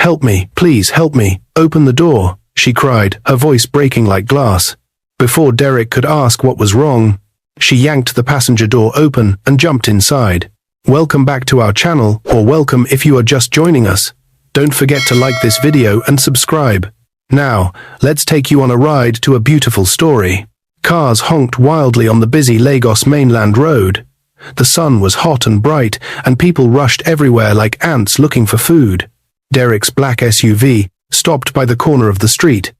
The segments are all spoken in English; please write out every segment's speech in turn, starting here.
"Help me, please help me, open the door," she cried, her voice breaking like glass. Before Derick could ask what was wrong, she yanked the passenger door open and jumped inside. Welcome back to our channel, or welcome if you are just joining us. Don't forget to like this video and subscribe. Now, let's take you on a ride to a beautiful story. Cars honked wildly on the busy Lagos mainland road. The sun was hot and bright, and people rushed everywhere like ants looking for food. Derick's black SUV stopped by the corner of the street.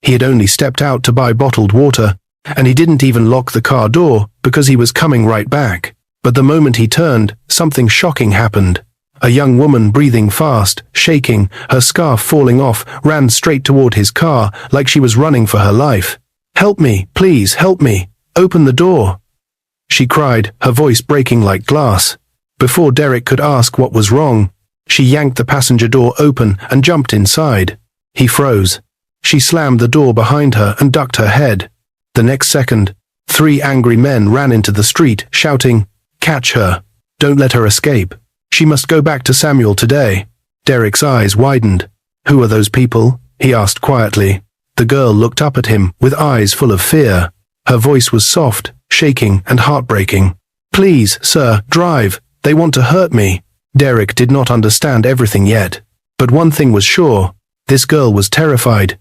He had only stepped out to buy bottled water, and he didn't even lock the car door because he was coming right back. But the moment he turned, something shocking happened. A young woman breathing fast, shaking, her scarf falling off, ran straight toward his car like she was running for her life. "Help me, please help me, open the door," she cried, her voice breaking like glass. Before Derick could ask what was wrong, she yanked the passenger door open and jumped inside. He froze. She slammed the door behind her and ducked her head. The next second, 3 angry men ran into the street, shouting, "Catch her! Don't let her escape! She must go back to Samuel today." Derick's eyes widened. "Who are those people?" he asked quietly. The girl looked up at him with eyes full of fear. Her voice was soft, shaking, and heartbreaking. "Please, sir, drive. They want to hurt me." Derick did not understand everything yet. But one thing was sure. This girl was terrified.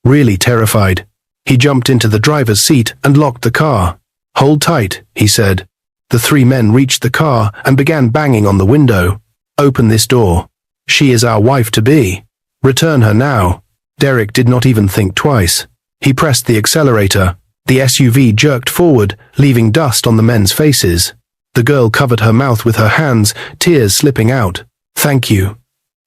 Really terrified. He jumped into the driver's seat and locked the car. "Hold tight," he said. The 3 men reached the car and began banging on the window. "Open this door. She is our wife-to-be. Return her now." Derick did not even think twice. He pressed the accelerator. The SUV jerked forward, leaving dust on the men's faces. The girl covered her mouth with her hands, tears slipping out. "Thank you.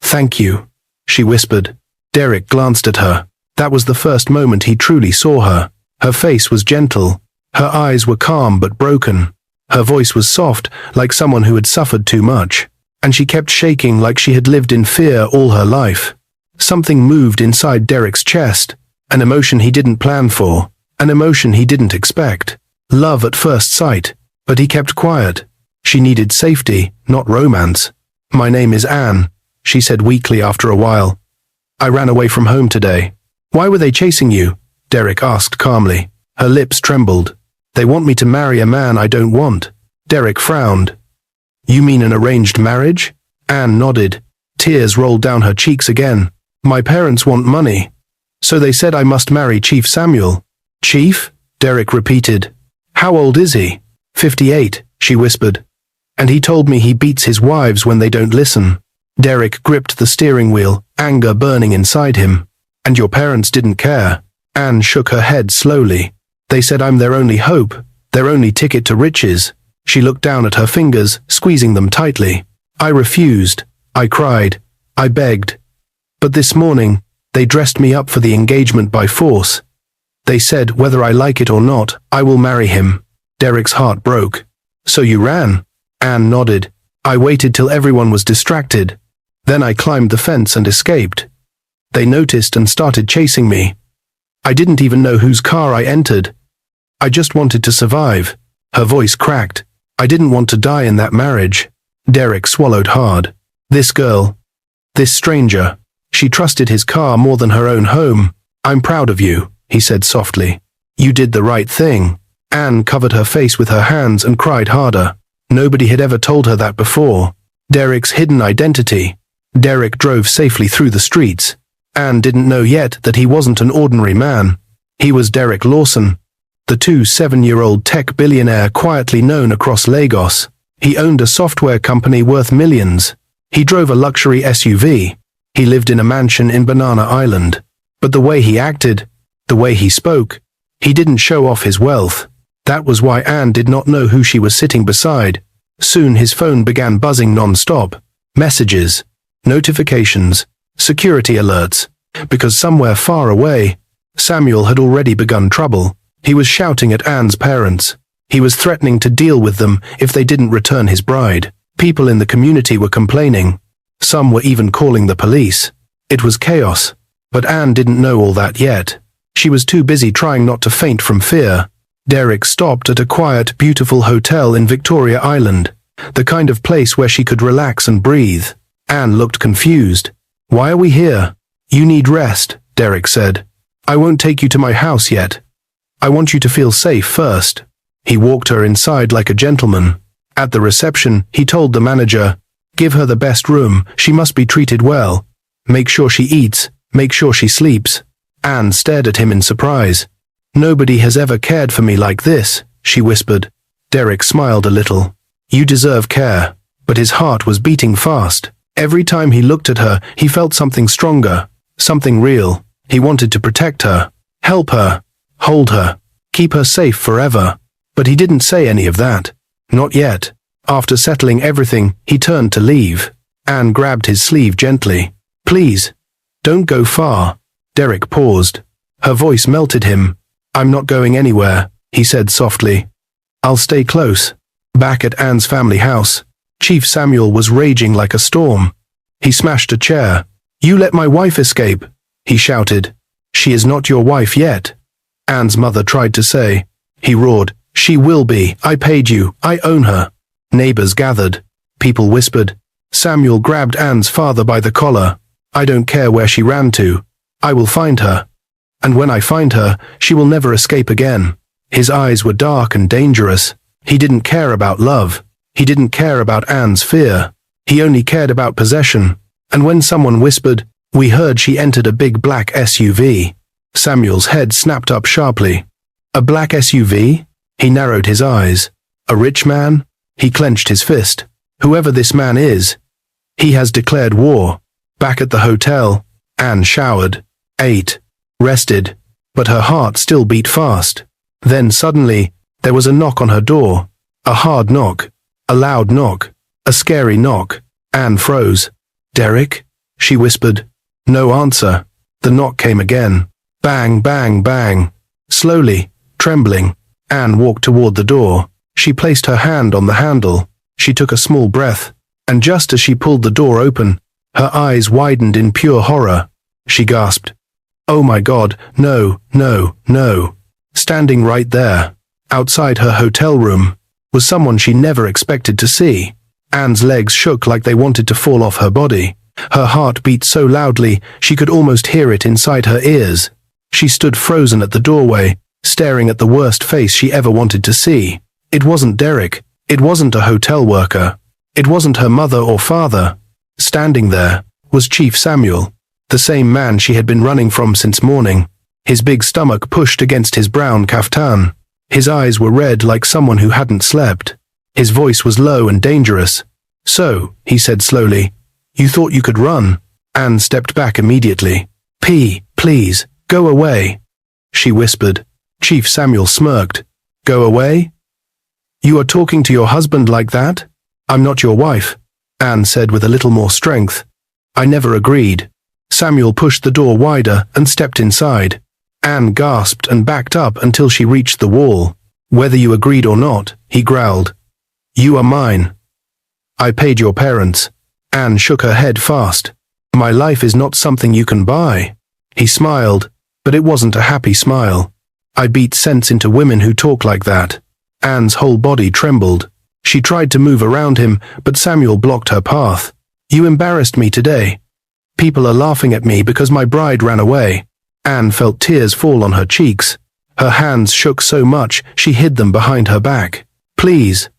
Thank you," she whispered. Derick glanced at her. That was the first moment he truly saw her. Her face was gentle. Her eyes were calm but broken. Her voice was soft, like someone who had suffered too much. And she kept shaking like she had lived in fear all her life. Something moved inside Derick's chest. An emotion he didn't plan for. An emotion he didn't expect. Love at first sight. But he kept quiet. She needed safety, not romance. "My name is Anne," she said weakly after a while. "I ran away from home today." "Why were they chasing you?" Derick asked calmly. Her lips trembled. "They want me to marry a man I don't want." Derick frowned. "You mean an arranged marriage?" Anne nodded. Tears rolled down her cheeks again. "My parents want money. So they said I must marry Chief Samuel." "Chief?" Derick repeated. "How old is he?" 58, she whispered. "And he told me he beats his wives when they don't listen." Derick gripped the steering wheel, anger burning inside him. "And your parents didn't care?" Anne shook her head slowly. "They said I'm their only hope, their only ticket to riches." She looked down at her fingers, squeezing them tightly. "I refused. I cried. I begged. But this morning, they dressed me up for the engagement by force. They said whether I like it or not, I will marry him." Derick's heart broke. "So you ran?" Anne nodded. "I waited till everyone was distracted. Then I climbed the fence and escaped. They noticed and started chasing me. I didn't even know whose car I entered. I just wanted to survive." Her voice cracked. "I didn't want to die in that marriage." Derick swallowed hard. This girl, this stranger, she trusted his car more than her own home. "I'm proud of you," he said softly. "You did the right thing." Anne covered her face with her hands and cried harder. Nobody had ever told her that before. Derick's hidden identity. Derick drove safely through the streets. Anne didn't know yet that he wasn't an ordinary man. He was Derick Lawson, the 7-year-old tech billionaire quietly known across Lagos. He owned a software company worth millions. He drove a luxury SUV. He lived in a mansion in Banana Island. But the way he acted, the way he spoke, he didn't show off his wealth. That was why Anne did not know who she was sitting beside. Soon his phone began buzzing non-stop. Messages, notifications, security alerts. Because somewhere far away, Samuel had already begun trouble. He was shouting at Anne's parents. He was threatening to deal with them if they didn't return his bride. People in the community were complaining. Some were even calling the police. It was chaos. But Anne didn't know all that yet. She was too busy trying not to faint from fear. Derick stopped at a quiet, beautiful hotel in Victoria Island, the kind of place where she could relax and breathe. Anne looked confused. Why are we here? You need rest, Derick said. I won't take you to my house yet. I want you to feel safe first. He walked her inside like a gentleman. At the reception, he told the manager, give her the best room, she must be treated well. Make sure she eats, make sure she sleeps. Anne stared at him in surprise. Nobody has ever cared for me like this, she whispered. Derick smiled a little. You deserve care. But his heart was beating fast. Every time he looked at her, he felt something stronger, something real. He wanted to protect her, help her, hold her, keep her safe forever. But he didn't say any of that. Not yet. After settling everything, he turned to leave. Anne grabbed his sleeve gently. Please, don't go far. Derick paused. Her voice melted him. I'm not going anywhere, he said softly. I'll stay close. Back at Anne's family house, Chief Samuel was raging like a storm. He smashed a chair. You let my wife escape, he shouted. She is not your wife yet. Anne's mother tried to say. He roared. She will be. I paid you. I own her. Neighbors gathered. People whispered. Samuel grabbed Anne's father by the collar. I don't care where she ran to. I will find her. And when I find her, she will never escape again. His eyes were dark and dangerous. He didn't care about love. He didn't care about Anne's fear. He only cared about possession. And when someone whispered, we heard she entered a big black SUV. Samuel's head snapped up sharply. A black SUV? He narrowed his eyes. A rich man? He clenched his fist. Whoever this man is, he has declared war. Back at the hotel, Anne showered, ate, rested, but her heart still beat fast. Then suddenly, there was a knock on her door. A hard knock. A loud knock. A scary knock. Anne froze. Derick? She whispered. No answer. The knock came again. Bang, bang, bang. Slowly, trembling, Anne walked toward the door. She placed her hand on the handle. She took a small breath, and just as she pulled the door open, her eyes widened in pure horror. She gasped. Oh my God, no, no, no. Standing right there, outside her hotel room, was someone she never expected to see. Anne's legs shook like they wanted to fall off her body. Her heart beat so loudly she could almost hear it inside her ears. She stood frozen at the doorway, staring at the worst face she ever wanted to see. It wasn't Derick. It wasn't a hotel worker. It wasn't her mother or father. Standing there was Chief Samuel, the same man she had been running from since morning. His big stomach pushed against his brown kaftan. His eyes were red like someone who hadn't slept. His voice was low and dangerous. So, he said slowly, you thought you could run? Anne stepped back immediately. Please, go away, she whispered. Chief Samuel smirked. Go away? You are talking to your husband like that? I'm not your wife, Anne said with a little more strength. I never agreed. Samuel pushed the door wider and stepped inside. Anne gasped and backed up until she reached the wall. Whether you agreed or not, he growled. You are mine. I paid your parents. Anne shook her head fast. My life is not something you can buy. He smiled, but it wasn't a happy smile. I beat sense into women who talk like that. Anne's whole body trembled. She tried to move around him, but Samuel blocked her path. You embarrassed me today. People are laughing at me because my bride ran away. Anne felt tears fall on her cheeks. Her hands shook so much she hid them behind her back. Please.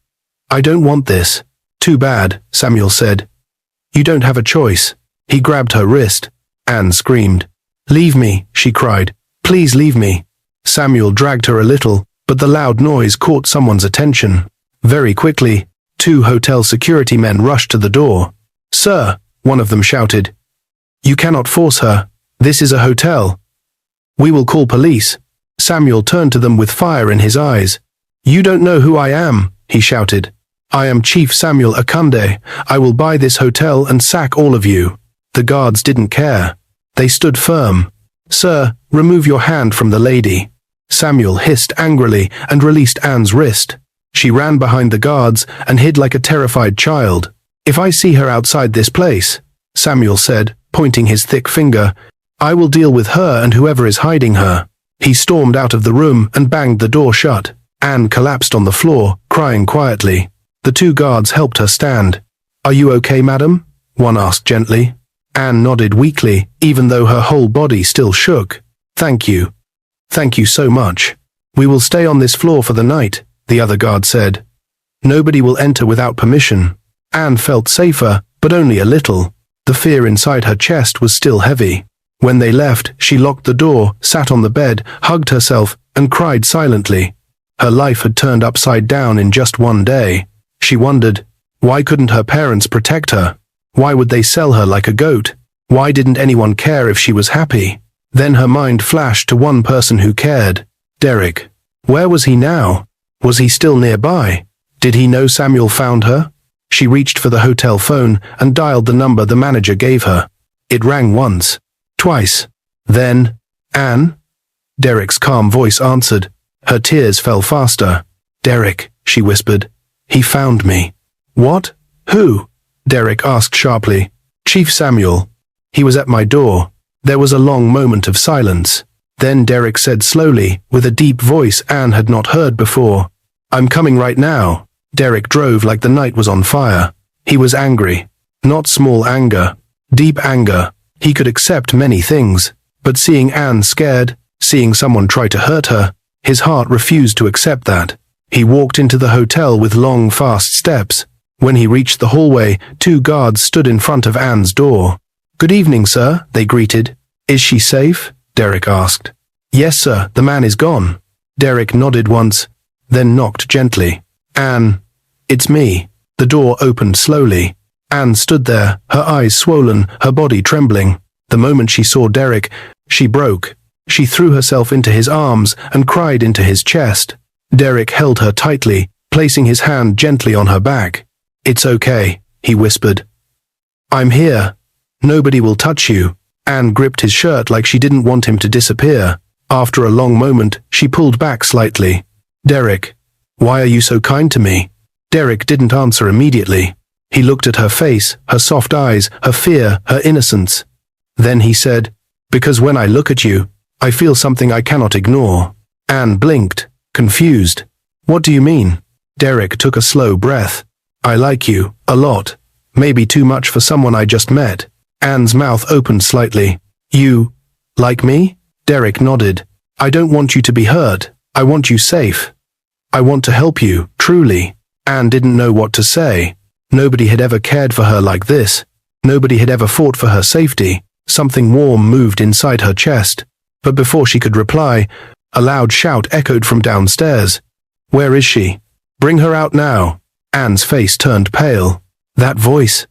I don't want this. Too bad, Samuel said. You don't have a choice. He grabbed her wrist. Anne screamed. Leave me, she cried. Please leave me. Samuel dragged her a little, but the loud noise caught someone's attention. Very quickly, 2 hotel security men rushed to the door. Sir, one of them shouted. You cannot force her. This is a hotel. We will call police. Samuel turned to them with fire in his eyes. You don't know who I am, he shouted. I am Chief Samuel Akunde. I will buy this hotel and sack all of you. The guards didn't care. They stood firm. Sir, remove your hand from the lady. Samuel hissed angrily and released Anne's wrist. She ran behind the guards and hid like a terrified child. If I see her outside this place, Samuel said, pointing his thick finger, I will deal with her and whoever is hiding her. He stormed out of the room and banged the door shut. Anne collapsed on the floor, crying quietly. The 2 guards helped her stand. Are you okay, madam? One asked gently. Anne nodded weakly, even though her whole body still shook. Thank you. Thank you so much. We will stay on this floor for the night, the other guard said. Nobody will enter without permission. Anne felt safer, but only a little. The fear inside her chest was still heavy. When they left, she locked the door, sat on the bed, hugged herself, and cried silently. Her life had turned upside down in just one day. She wondered, why couldn't her parents protect her? Why would they sell her like a goat? Why didn't anyone care if she was happy? Then her mind flashed to one person who cared. Derick. Where was he now? Was he still nearby? Did he know Samuel found her? She reached for the hotel phone and dialed the number the manager gave her. It rang once, twice. Then, Anne? Derick's calm voice answered. Her tears fell faster. Derick, she whispered. He found me. What? Who? Derick asked sharply. Chief Samuel. He was at my door. There was a long moment of silence. Then Derick said slowly, with a deep voice Anne had not heard before. I'm coming right now. Derick drove like the night was on fire. He was angry. Not small anger. Deep anger. He could accept many things. But seeing Anne scared, seeing someone try to hurt her, his heart refused to accept that. He walked into the hotel with long, fast steps. When he reached the hallway, 2 guards stood in front of Anne's door. Good evening, sir, they greeted. Is she safe? Derick asked. Yes, sir, the man is gone. Derick nodded once, then knocked gently. Anne. It's me. The door opened slowly. Anne stood there, her eyes swollen, her body trembling. The moment she saw Derick, she broke. She threw herself into his arms and cried into his chest. Derick held her tightly, placing his hand gently on her back. It's okay, he whispered. I'm here. Nobody will touch you. Anne gripped his shirt like she didn't want him to disappear. After a long moment, she pulled back slightly. Derick, why are you so kind to me? Derick didn't answer immediately. He looked at her face, her soft eyes, her fear, her innocence. Then he said, because when I look at you, I feel something I cannot ignore. Anne blinked, confused. What do you mean? Derick took a slow breath. I like you, a lot. Maybe too much for someone I just met. Anne's mouth opened slightly. You, like me? Derick nodded. I don't want you to be hurt. I want you safe. I want to help you, truly. Anne didn't know what to say. Nobody had ever cared for her like this. Nobody had ever fought for her safety. Something warm moved inside her chest. But before she could reply, a loud shout echoed from downstairs. Where is she? Bring her out now. Anne's face turned pale. That voice,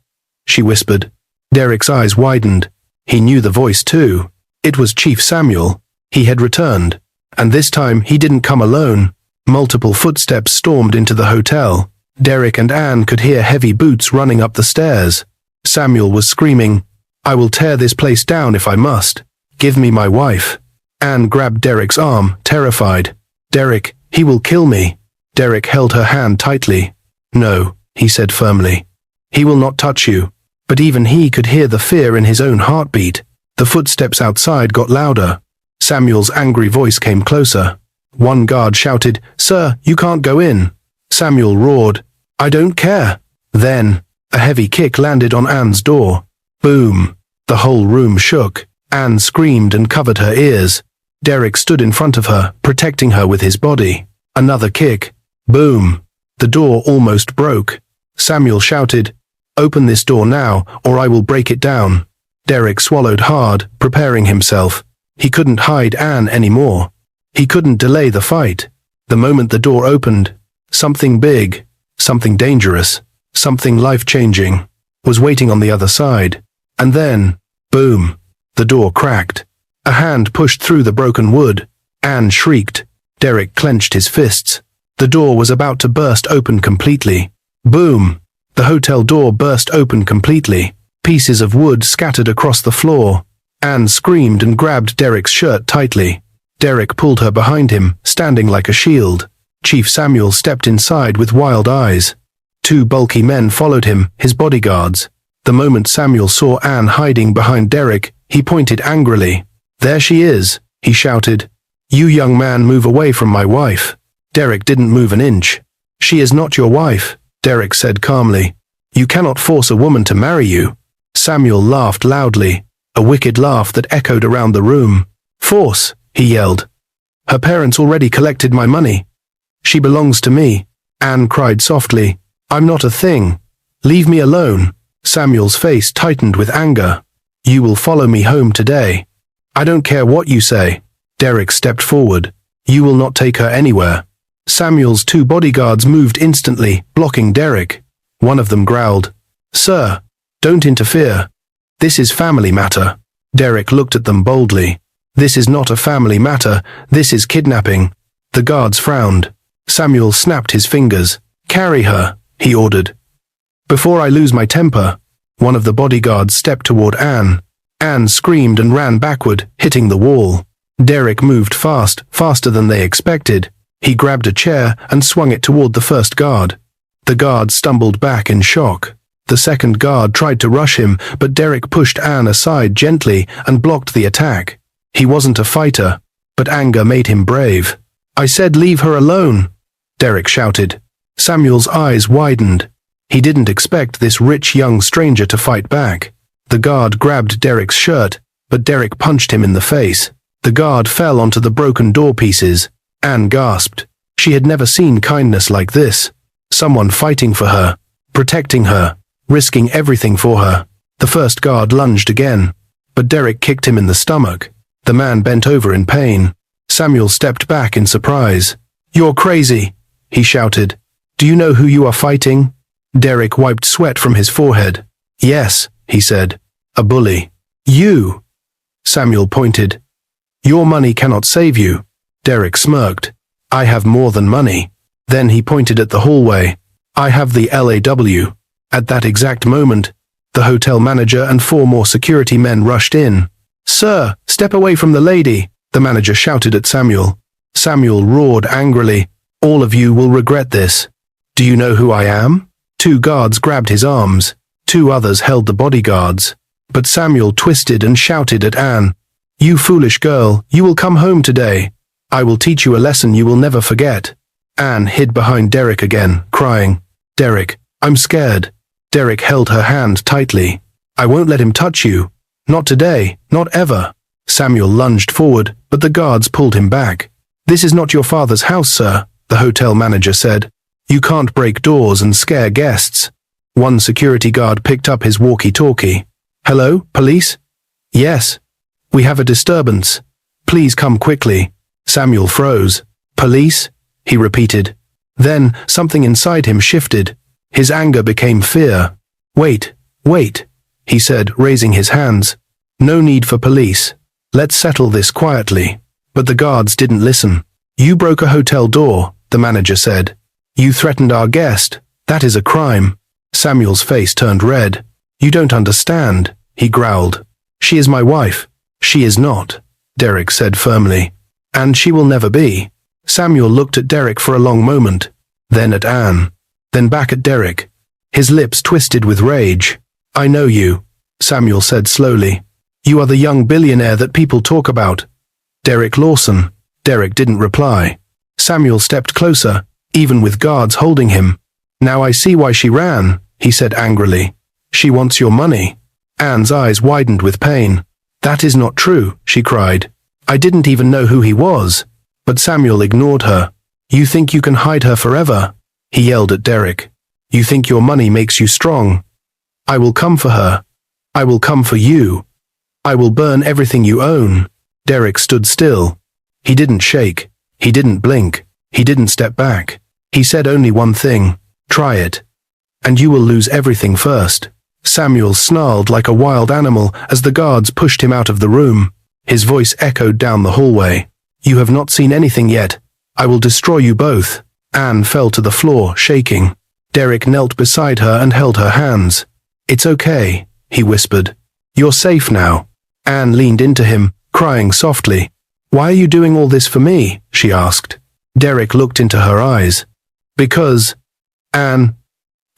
she whispered. Derick's eyes widened. He knew the voice too. It was Chief Samuel. He had returned. And this time he didn't come alone. Multiple footsteps stormed into the hotel. Derick and Anne could hear heavy boots running up the stairs. Samuel was screaming, I will tear this place down if I must. Give me my wife. Anne grabbed Derick's arm, terrified. Derick, he will kill me. Derick held her hand tightly. No, he said firmly. He will not touch you. But even he could hear the fear in his own heartbeat. The footsteps outside got louder. Samuel's angry voice came closer. One guard shouted, Sir, you can't go in. Samuel roared, I don't care. Then, a heavy kick landed on Anne's door. Boom. The whole room shook. Anne screamed and covered her ears. Derick stood in front of her, protecting her with his body. Another kick. Boom. The door almost broke. Samuel shouted, Open this door now, or I will break it down. Derick swallowed hard, preparing himself. He couldn't hide Anne anymore. He couldn't delay the fight. The moment the door opened, something big, something dangerous, something life-changing, was waiting on the other side. And then, boom, the door cracked. A hand pushed through the broken wood. Anne shrieked. Derick clenched his fists. The door was about to burst open completely. Boom! The hotel door burst open completely. Pieces of wood scattered across the floor. Anne screamed and grabbed Derick's shirt tightly. Derick pulled her behind him, standing like a shield. Chief Samuel stepped inside with wild eyes. 2 bulky men followed him, his bodyguards. The moment Samuel saw Anne hiding behind Derick, he pointed angrily. There she is, he shouted. You young man, move away from my wife. Derick didn't move an inch. She is not your wife, Derick said calmly. You cannot force a woman to marry you. Samuel laughed loudly, a wicked laugh that echoed around the room. Force, he yelled. Her parents already collected my money. She belongs to me. Anne cried softly. I'm not a thing. Leave me alone. Samuel's face tightened with anger. You will follow me home today. I don't care what you say. Derick stepped forward. You will not take her anywhere. Samuel's 2 bodyguards moved instantly, blocking Derick. One of them growled, Sir, don't interfere. This is family matter. Derick looked at them boldly. This is not a family matter, this is kidnapping. The guards frowned. Samuel snapped his fingers. Carry her, he ordered. Before I lose my temper. One of the bodyguards stepped toward Anne. Anne screamed and ran backward, hitting the wall. Derick moved fast, faster than they expected. He grabbed a chair and swung it toward the first guard. The guard stumbled back in shock. The second guard tried to rush him, but Derick pushed Anne aside gently and blocked the attack. He wasn't a fighter, but anger made him brave. I said leave her alone, Derick shouted. Samuel's eyes widened. He didn't expect this rich young stranger to fight back. The guard grabbed Derick's shirt, but Derick punched him in the face. The guard fell onto the broken door pieces. Anne gasped. She had never seen kindness like this. Someone fighting for her, protecting her, risking everything for her. The first guard lunged again, but Derick kicked him in the stomach. The man bent over in pain. Samuel stepped back in surprise. You're crazy, he shouted. Do you know who you are fighting? Derick wiped sweat from his forehead. Yes, he said. A bully. You. Samuel pointed. Your money cannot save you. Derick smirked. I have more than money. Then he pointed at the hallway. I have the LAW. At that exact moment, the hotel manager and 4 more security men rushed in. Sir, step away from the lady, the manager shouted at Samuel. Samuel roared angrily. All of you will regret this. Do you know who I am? 2 guards grabbed his arms. 2 others held the bodyguards. But Samuel twisted and shouted at Anne. You foolish girl, you will come home today. I will teach you a lesson you will never forget. Anne hid behind Derick again, crying, Derick, I'm scared. Derick held her hand tightly. I won't let him touch you. Not today, not ever. Samuel lunged forward, but the guards pulled him back. This is not your father's house, sir, the hotel manager said. You can't break doors and scare guests. One security guard picked up his walkie-talkie. Hello, police? Yes. We have a disturbance. Please come quickly. Samuel froze. Police? He repeated. Then, something inside him shifted. His anger became fear. Wait, he said, raising his hands. No need for police. Let's settle this quietly. But the guards didn't listen. You broke a hotel door, the manager said. You threatened our guest. That is a crime. Samuel's face turned red. You don't understand, he growled. She is my wife. She is not, Derick said firmly. And she will never be. Samuel looked at Derick for a long moment, then at Anne, then back at Derick. His lips twisted with rage. I know you, Samuel said slowly. You are the young billionaire that people talk about. Derick Lawson. Derick didn't reply. Samuel stepped closer, even with guards holding him. Now I see why she ran, he said angrily. She wants your money. Anne's eyes widened with pain. That is not true, she cried. I didn't even know who he was. But Samuel ignored her. You think you can hide her forever? He yelled at Derick. You think your money makes you strong? I will come for her. I will come for you. I will burn everything you own. Derick stood still. He didn't shake. He didn't blink. He didn't step back. He said only one thing. Try it. And you will lose everything first. Samuel snarled like a wild animal as the guards pushed him out of the room. His voice echoed down the hallway. You have not seen anything yet. I will destroy you both. Anne fell to the floor, shaking. Derick knelt beside her and held her hands. It's okay, he whispered. You're safe now. Anne leaned into him, crying softly. Why are you doing all this for me? She asked. Derick looked into her eyes. Because, Anne,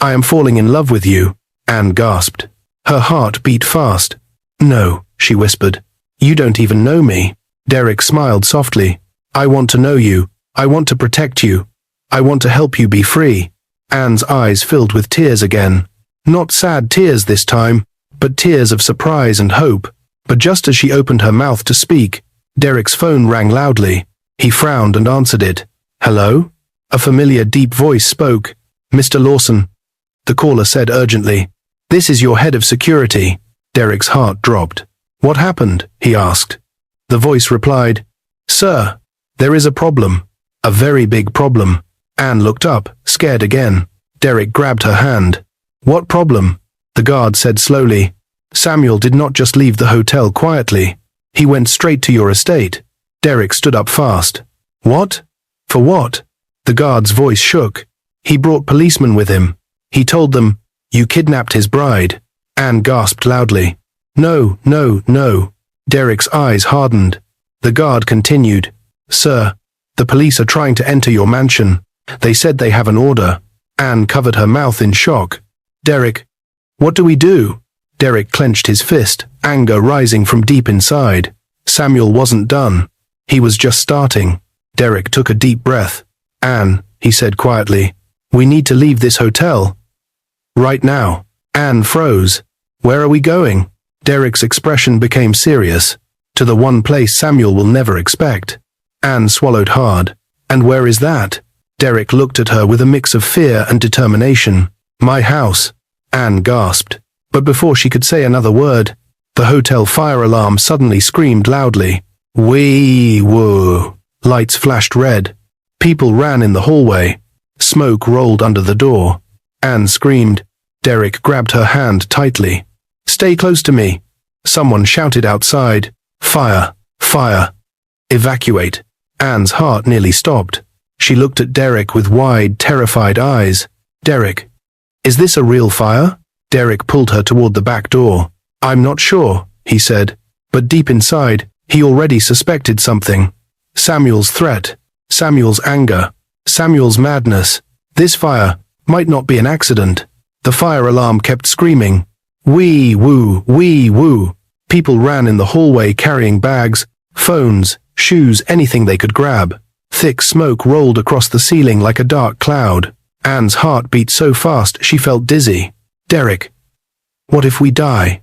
I am falling in love with you, Anne gasped. Her heart beat fast. No, she whispered. You don't even know me. Derick smiled softly. I want to know you. I want to protect you. I want to help you be free. Anne's eyes filled with tears again. Not sad tears this time, but tears of surprise and hope. But just as she opened her mouth to speak, Derick's phone rang loudly. He frowned and answered it. "Hello?" A familiar deep voice spoke. "Mr. Lawson," the caller said urgently. "This is your head of security." Derick's heart dropped. "What happened?" he asked. The voice replied, "Sir, there is a problem. A very big problem." Anne looked up, scared again. Derick grabbed her hand. "What problem?" The guard said slowly. "Samuel did not just leave the hotel quietly. He went straight to your estate." Derick stood up fast. "What? For what?" The guard's voice shook. "He brought policemen with him. He told them, you kidnapped his bride." Anne gasped loudly. "No, no, no." Derick's eyes hardened. The guard continued, "Sir, the police are trying to enter your mansion. They said they have an order." Anne covered her mouth in shock. "Derick, what do we do?" Derick clenched his fist, anger rising from deep inside. Samuel wasn't done. He was just starting. Derick took a deep breath. "Anne," he said quietly, "we need to leave this hotel. Right now." Anne froze. "Where are we going?" Derick's expression became serious. "To the one place Samuel will never expect." Anne swallowed hard. "And where is that?" Derick looked at her with a mix of fear and determination. "My house." Anne gasped. But before she could say another word, the hotel fire alarm suddenly screamed loudly. Wee-woo. Lights flashed red. People ran in the hallway. Smoke rolled under the door. Anne screamed. Derick grabbed her hand tightly. "Stay close to me." Someone shouted outside. "Fire! Fire! Evacuate!" Anne's heart nearly stopped. She looked at Derick with wide, terrified eyes. "Derick, is this a real fire?" Derick pulled her toward the back door. "I'm not sure," he said. But deep inside, he already suspected something. Samuel's threat. Samuel's anger. Samuel's madness. This fire might not be an accident. The fire alarm kept screaming. Wee-woo, wee-woo. People ran in the hallway carrying bags, phones, shoes, anything they could grab. Thick smoke rolled across the ceiling like a dark cloud. Anne's heart beat so fast she felt dizzy. "Derick, what if we die?"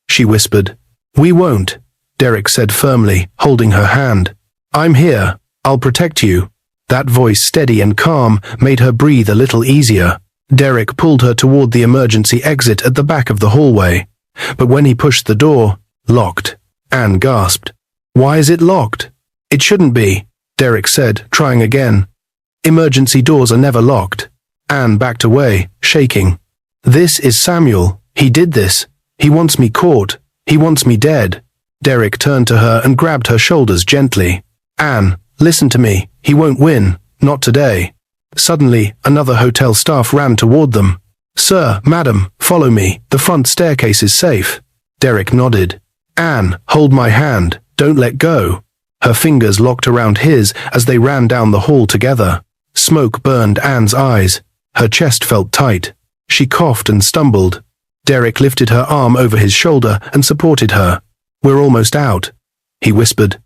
she whispered. "We won't," Derick said firmly, holding her hand. "I'm here. I'll protect you." That voice, steady and calm, made her breathe a little easier. Derick pulled her toward the emergency exit at the back of the hallway. But when he pushed the door, locked. Anne gasped. "Why is it locked?" "It shouldn't be," Derick said, trying again. "Emergency doors are never locked." Anne backed away, shaking. "This is Samuel. He did this. He wants me caught. He wants me dead." Derick turned to her and grabbed her shoulders gently. "Anne, listen to me. He won't win. Not today." Suddenly, another hotel staff ran toward them. "Sir, madam, follow me. The front staircase is safe." Derick nodded. "Anne, hold my hand. Don't let go." Her fingers locked around his as they ran down the hall together. Smoke burned Anne's eyes. Her chest felt tight. She coughed and stumbled. Derick lifted her arm over his shoulder and supported her. "We're almost out," he whispered.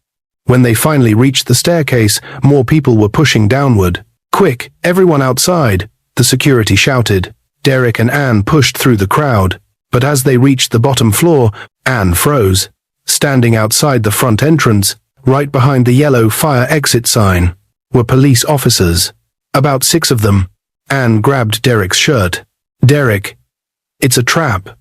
When they finally reached the staircase, more people were pushing downward. "Quick, everyone outside," the security shouted. Derick and Anne pushed through the crowd. But as they reached the bottom floor, Anne froze. Standing outside the front entrance, right behind the yellow fire exit sign, were police officers. About 6 of them. Anne grabbed Derick's shirt. "Derick, it's a trap."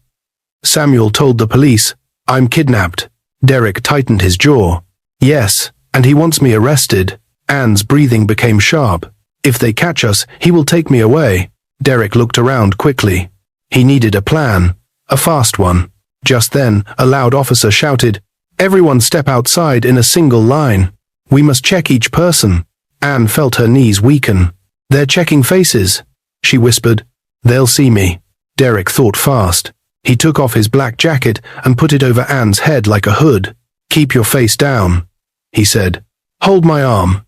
Samuel told the police, "I'm kidnapped." Derick tightened his jaw. "Yes, and he wants me arrested." Anne's breathing became sharp. "If they catch us, he will take me away." Derick looked around quickly. He needed a plan. A fast one. Just then, a loud officer shouted, "Everyone step outside in a single line. We must check each person." Anne felt her knees weaken. "They're checking faces," she whispered. "They'll see me." Derick thought fast. He took off his black jacket and put it over Anne's head like a hood. "Keep your face down," he said. "Hold my arm.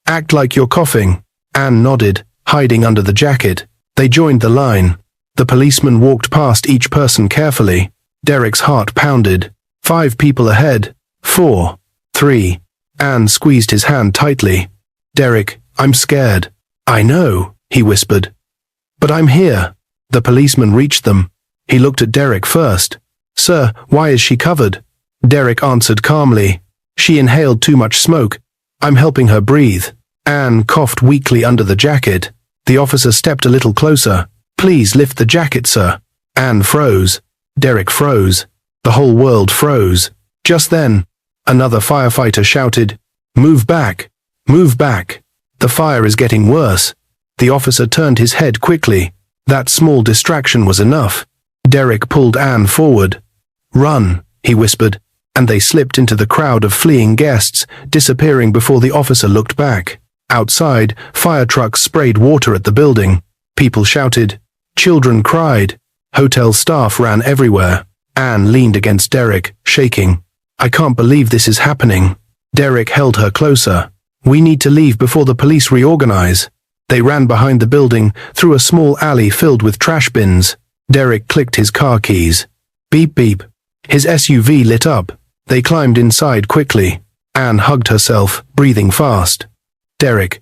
Act like you're coughing." Anne nodded, hiding under the jacket. They joined the line. The policeman walked past each person carefully. Derick's heart pounded. 5 people ahead. 4. 3. Anne squeezed his hand tightly. "Derick, I'm scared." "I know," he whispered. "But I'm here." The policeman reached them. He looked at Derick first. Sir, why is she covered? Derick answered calmly. She inhaled too much smoke. I'm helping her breathe. Anne coughed weakly under the jacket. The officer stepped a little closer. Please lift the jacket, sir. Anne froze. Derick froze. The whole world froze. Just then, another firefighter shouted, Move back! Move back! The fire is getting worse. The officer turned his head quickly. That small distraction was enough. Derick pulled Anne forward. Run, he whispered, and they slipped into the crowd of fleeing guests, disappearing before the officer looked back. Outside, fire trucks sprayed water at the building. People shouted. Children cried. Hotel staff ran everywhere. Anne leaned against Derick, shaking. I can't believe this is happening. Derick held her closer. We need to leave before the police reorganize. They ran behind the building, through a small alley filled with trash bins. Derick clicked his car keys. Beep beep. His SUV lit up. They climbed inside quickly. Anne hugged herself, breathing fast. Derick,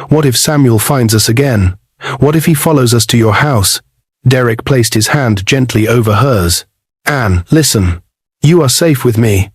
what if Samuel finds us again? What if he follows us to your house? Derick placed his hand gently over hers. Anne, listen. You are safe with me.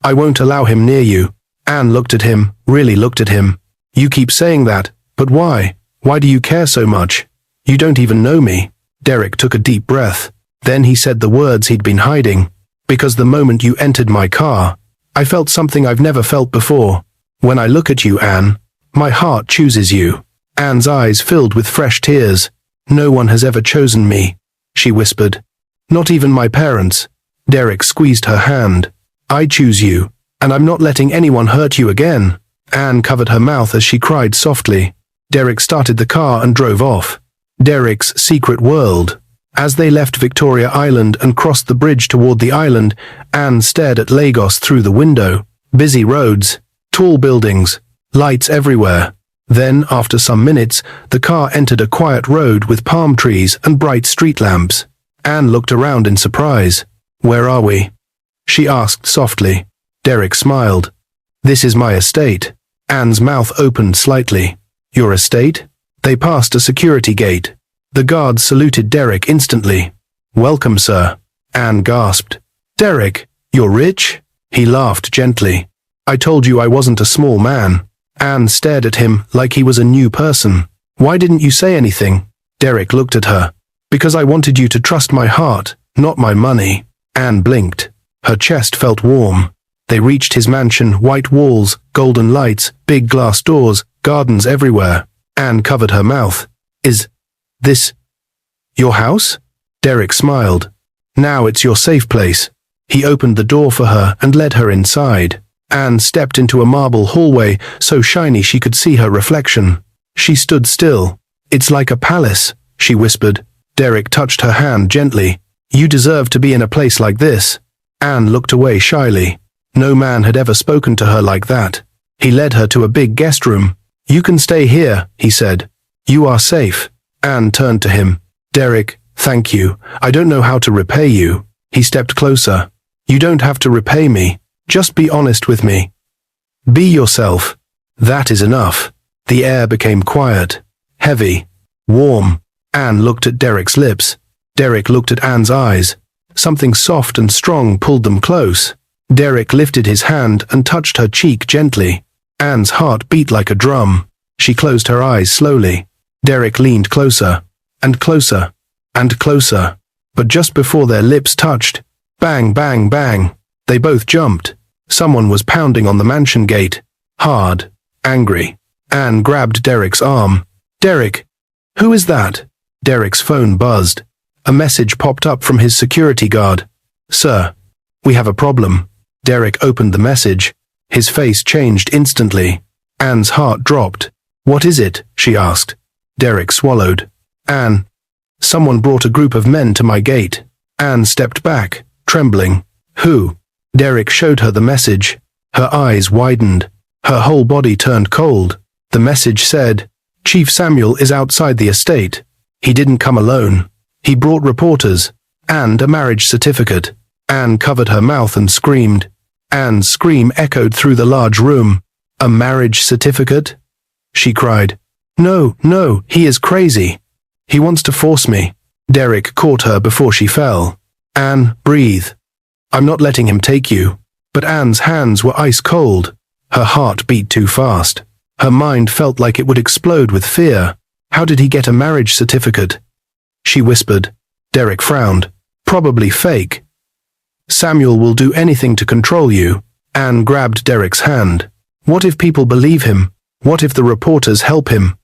I won't allow him near you. Anne looked at him, really looked at him. You keep saying that, but why? Why do you care so much? You don't even know me. Derick took a deep breath. Then he said the words he'd been hiding. Because the moment you entered my car, I felt something I've never felt before. When I look at you, Anne, my heart chooses you. Anne's eyes filled with fresh tears. No one has ever chosen me, she whispered. Not even my parents. Derick squeezed her hand. I choose you, and I'm not letting anyone hurt you again. Anne covered her mouth as she cried softly. Derick started the car and drove off. Derick's secret world. As they left Victoria Island and crossed the bridge toward the island, Anne stared at Lagos through the window. Busy roads, tall buildings, lights everywhere. Then, after some minutes, the car entered a quiet road with palm trees and bright street lamps. Anne looked around in surprise. Where are we? She asked softly. Derick smiled. This is my estate. Anne's mouth opened slightly. Your estate? They passed a security gate. The guards saluted Derick instantly. Welcome, sir. Anne gasped. Derick, you're rich? He laughed gently. I told you I wasn't a small man. Anne stared at him like he was a new person. Why didn't you say anything? Derick looked at her. Because I wanted you to trust my heart, not my money. Anne blinked. Her chest felt warm. They reached his mansion, white walls, golden lights, big glass doors, gardens everywhere. Anne covered her mouth. Is this your house? Derick smiled. Now it's your safe place. He opened the door for her and led her inside. Anne stepped into a marble hallway, so shiny she could see her reflection. She stood still. It's like a palace, she whispered. Derick touched her hand gently. You deserve to be in a place like this. Anne looked away shyly. No man had ever spoken to her like that. He led her to a big guest room. You can stay here, he said. You are safe. Anne turned to him. Derick, thank you. I don't know how to repay you. He stepped closer. You don't have to repay me. Just be honest with me. Be yourself. That is enough. The air became quiet, heavy, warm. Anne looked at Derick's lips. Derick looked at Anne's eyes. Something soft and strong pulled them close. Derick lifted his hand and touched her cheek gently. Anne's heart beat like a drum. She closed her eyes slowly. Derick leaned closer, and closer, and closer. But just before their lips touched, bang, bang, bang, they both jumped. Someone was pounding on the mansion gate. Hard, angry. Anne grabbed Derick's arm. Derick, who is that? Derick's phone buzzed. A message popped up from his security guard. Sir, we have a problem. Derick opened the message. His face changed instantly. Anne's heart dropped. What is it? She asked. Derick swallowed. Anne, someone brought a group of men to my gate. Anne stepped back, trembling. Who? Derick showed her the message. Her eyes widened. Her whole body turned cold. The message said, Chief Samuel is outside the estate. He didn't come alone. He brought reporters, and a marriage certificate. Anne covered her mouth and screamed. Anne's scream echoed through the large room. A marriage certificate? She cried. No, no, he is crazy. He wants to force me. Derick caught her before she fell. Anne, breathe. I'm not letting him take you. But Anne's hands were ice cold. Her heart beat too fast. Her mind felt like it would explode with fear. How did he get a marriage certificate? She whispered. Derick frowned. Probably fake. Samuel will do anything to control you. Anne grabbed Derick's hand. What if people believe him? What if the reporters help him?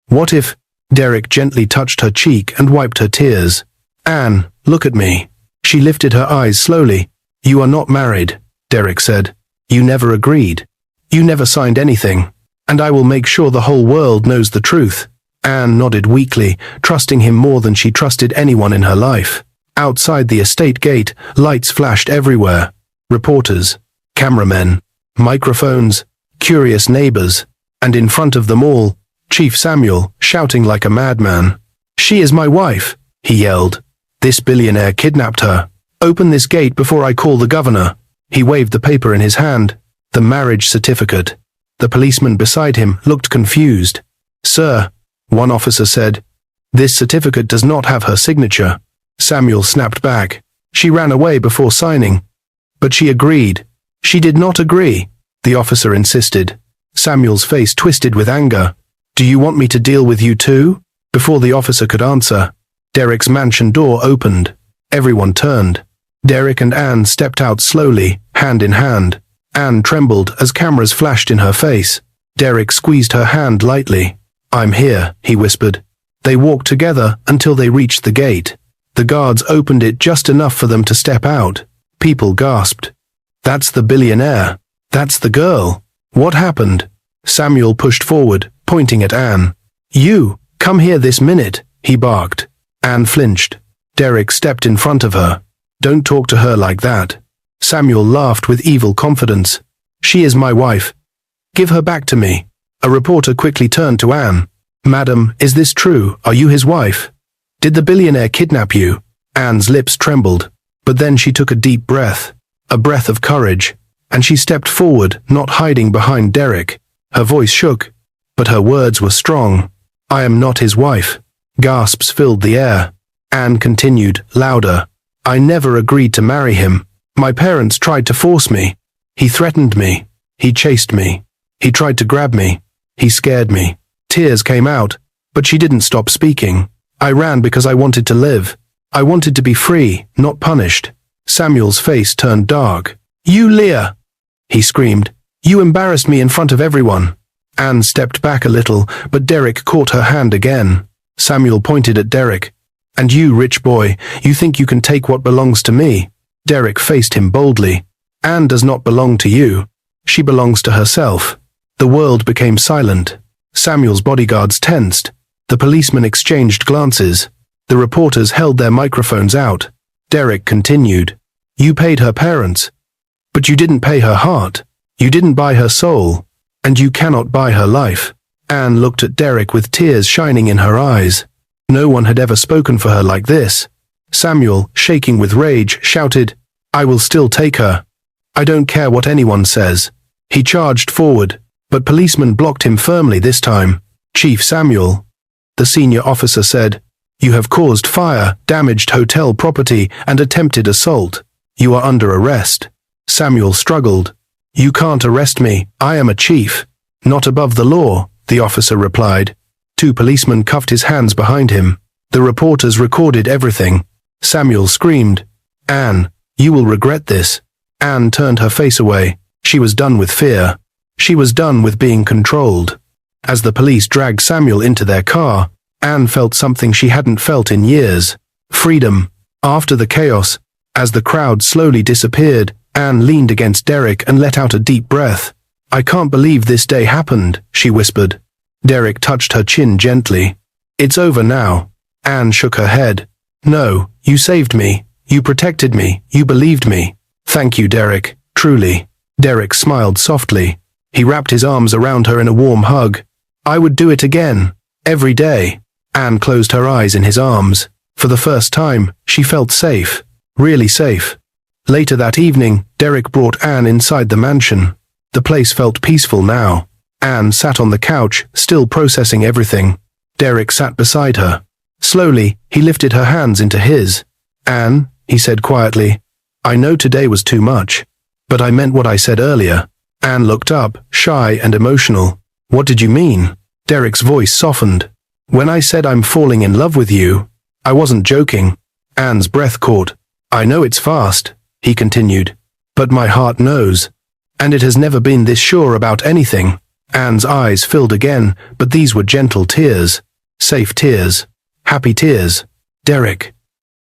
What if... Derick gently touched her cheek and wiped her tears. Anne, look at me. She lifted her eyes slowly. You are not married, Derick said. You never agreed. You never signed anything. And I will make sure the whole world knows the truth. Anne nodded weakly, trusting him more than she trusted anyone in her life. Outside the estate gate, lights flashed everywhere. Reporters, cameramen, microphones, curious neighbors, and in front of them all, Chief Samuel, shouting like a madman. She is my wife, he yelled. This billionaire kidnapped her. Open this gate before I call the governor. He waved the paper in his hand. The marriage certificate. The policeman beside him looked confused. Sir, one officer said, this certificate does not have her signature. Samuel snapped back. She ran away before signing. But she agreed. She did not agree, the officer insisted. Samuel's face twisted with anger. Do you want me to deal with you too? Before the officer could answer, Derick's mansion door opened. Everyone turned. Derick and Anne stepped out slowly, hand in hand. Anne trembled as cameras flashed in her face. Derick squeezed her hand lightly. I'm here, he whispered. They walked together until they reached the gate. The guards opened it just enough for them to step out. People gasped. That's the billionaire. That's the girl. What happened? Samuel pushed forward, pointing at Anne. You, come here this minute, he barked. Anne flinched. Derick stepped in front of her. Don't talk to her like that. Samuel laughed with evil confidence. She is my wife. Give her back to me. A reporter quickly turned to Anne. Madam, is this true? Are you his wife? Did the billionaire kidnap you? Anne's lips trembled, but then she took a deep breath. A breath of courage, and she stepped forward, not hiding behind Derick. Her voice shook, but her words were strong. I am not his wife. Gasps filled the air. Anne continued, louder. I never agreed to marry him. My parents tried to force me. He threatened me. He chased me. He tried to grab me. He scared me. Tears came out, but she didn't stop speaking. I ran because I wanted to live. I wanted to be free, not punished. Samuel's face turned dark. You liar! He screamed. You embarrassed me in front of everyone. Anne stepped back a little, but Derick caught her hand again. Samuel pointed at Derick. And you, rich boy, you think you can take what belongs to me? Derick faced him boldly. Anne does not belong to you. She belongs to herself. The world became silent. Samuel's bodyguards tensed. The policemen exchanged glances. The reporters held their microphones out. Derick continued. You paid her parents. But you didn't pay her heart. You didn't buy her soul. And you cannot buy her life. Anne looked at Derick with tears shining in her eyes. No one had ever spoken for her like this. Samuel, shaking with rage, shouted, I will still take her. I don't care what anyone says. He charged forward, but policemen blocked him firmly this time. Chief Samuel, the senior officer said, you have caused fire, damaged hotel property, and attempted assault. You are under arrest. Samuel struggled. You can't arrest me. I am a chief. Not above the law, the officer replied. 2 policemen cuffed his hands behind him. The reporters recorded everything. Samuel screamed, Anne, you will regret this. Anne turned her face away. She was done with fear. She was done with being controlled. As the police dragged Samuel into their car, Anne felt something she hadn't felt in years. Freedom. After the chaos, as the crowd slowly disappeared, Anne leaned against Derick and let out a deep breath. I can't believe this day happened, she whispered. Derick touched her chin gently. It's over now. Anne shook her head. No, you saved me. You protected me. You believed me. Thank you, Derick. Truly. Derick smiled softly. He wrapped his arms around her in a warm hug. I would do it again. Every day. Anne closed her eyes in his arms. For the first time, she felt safe. Really safe. Later that evening, Derick brought Anne inside the mansion. The place felt peaceful now. Anne sat on the couch, still processing everything. Derick sat beside her. Slowly, he lifted her hands into his. Anne, he said quietly, I know today was too much, but I meant what I said earlier. Anne looked up, shy and emotional. What did you mean? Derick's voice softened. When I said I'm falling in love with you, I wasn't joking. Anne's breath caught. I know it's fast, he continued, but my heart knows. And it has never been this sure about anything. Anne's eyes filled again, but these were gentle tears. Safe tears. Happy tears. Derick,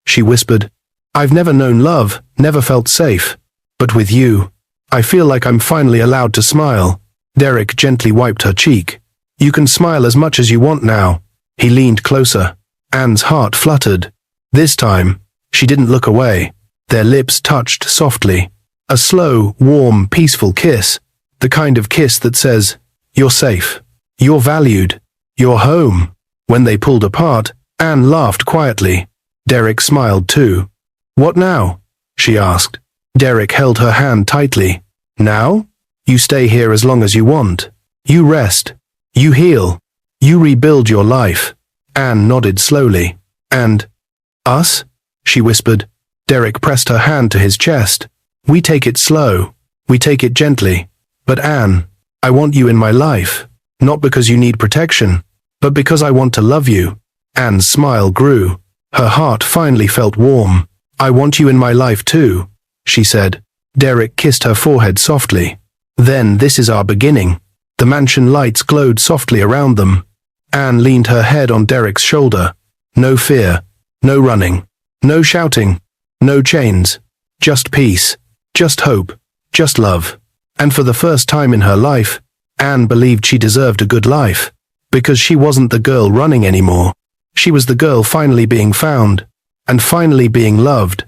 she whispered. I've never known love, never felt safe. But with you, I feel like I'm finally allowed to smile. Derick gently wiped her cheek. You can smile as much as you want now. He leaned closer. Anne's heart fluttered. This time, she didn't look away. Their lips touched softly. A slow, warm, peaceful kiss. The kind of kiss that says, you're safe. You're valued. You're home. When they pulled apart, Anne laughed quietly. Derick smiled too. What now? She asked. Derick held her hand tightly. Now? You stay here as long as you want. You rest. You heal. You rebuild your life. Anne nodded slowly. And us? She whispered. Derick pressed her hand to his chest. We take it slow. We take it gently. But Anne, I want you in my life. Not because you need protection, but because I want to love you. Anne's smile grew. Her heart finally felt warm. I want you in my life too, she said. Derick kissed her forehead softly. Then this is our beginning. The mansion lights glowed softly around them. Anne leaned her head on Derick's shoulder. No fear. No running. No shouting. No chains. Just peace. Just hope. Just love. And for the first time in her life, Anne believed she deserved a good life. Because she wasn't the girl running anymore. She was the girl finally being found. And finally being loved.